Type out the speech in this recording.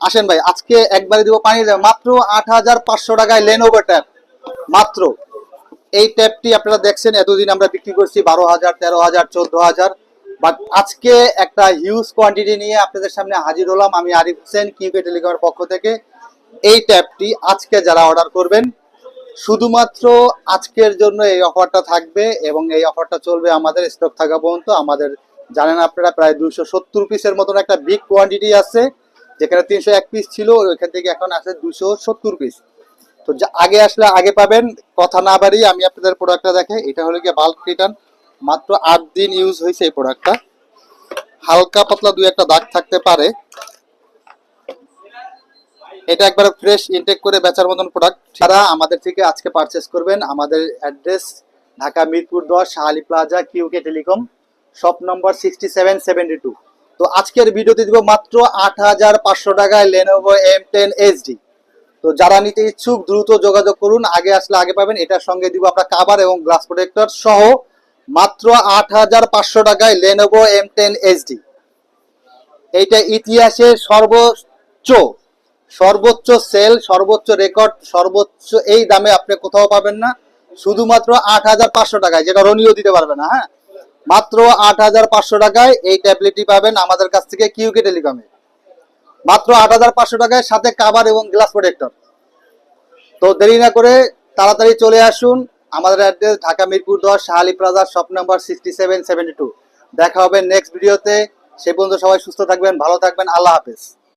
আসেন ভাই, আজকে একবারে দিব পানি দেব মাত্র ৮৫০০ টাকায় লেনোভো ট্যাব। মাত্র এই ট্যাবটি আপনারা দেখছেন এতদিন আমরা বিক্রি করছি ১২,০০০, ১৩,০০০, ১৪,০০০, বাট আজকে একটা হিউজ কোয়ান্টিটি নিয়ে আপনাদের সামনে হাজির হলাম আমি আরিফ হোসেন, কিউকে টেলিকমের পক্ষ থেকে। এই ট্যাবটি আজকে যারা অর্ডার করবেন শুধুমাত্র আজকের জন্য এই অফারটা থাকবে, এবং এই অফারটা চলবে আমাদের স্টক থাকা পর্যন্ত। আমাদের জানেন আপনারা প্রায় ২৭০ পিসের মতন একটা বিগ কোয়ান্টিটি আছে, যেখানে ৩০১ পিস ছিল ওইখান থেকে এখন আছে ২৭০ পিস। তো আগে আসলে আগে পাবেন। কথা না বাড়িয়ে আমি আপনাদের প্রোডাক্টটা দেখে, এটা হলো গিয়ে বাল্ক রিটার্ন। মাত্র ৮ দিন ইউজ হয়েছে এই প্রোডাক্টটা। হালকা পাতলা দুই একটা দাগ থাকতে পারে। এটা একবার ফ্রেশ ইনটেক করে বেচার মতন প্রোডাক্ট। যারা আমাদের থেকে আজকে পারচেস করবেন, আমাদের address Dhaka Mirpur ১০ Shahali plaza, QK telecom, shop number 6772। তো আজকের ভিডিওতে দিব মাত্র ৮৫০০ টাকায় লেনোভো M10 HD। তো যারা নিতে ইচ্ছুক দ্রুত যোগাযোগ করুন, আগে আসলে আগে পাবেন। এটার সঙ্গে দিব আমরা কাভার এবং গ্লাস প্রোটেক্টর সহ মাত্র ৮৫০০ টাকায় লেনোভো M10 HD। এইটা ইতিহাসে সর্বোচ্চ সেল, সর্বোচ্চ রেকর্ড, সর্বোচ্চ এই দামে আপনি কোথাও পাবেন না, শুধুমাত্র ৮৫০০ টাকায়, যেটা রনিও দিতে পারবে না। হ্যাঁ, মাত্র ৮৫০০ টাকায় এই ট্যাবলেটটি পাবেন আমাদের কাছ থেকে কিউকে টেলিকমে, মাত্র ৮৫০০ টাকায়, সাথে কাভার এবং গ্লাস প্রোটেক্টর। তো দেরি না করে তাড়াতাড়ি চলে আসুন। আমাদের address Dhaka Mirpur ১০ Shahali plaza, shop number 6772। দেখা হবে নেক্সট ভিডিওতে। সে পর্যন্ত সবাই সুস্থ থাকবেন, ভালো থাকবেন। আল্লাহ হাফেজ।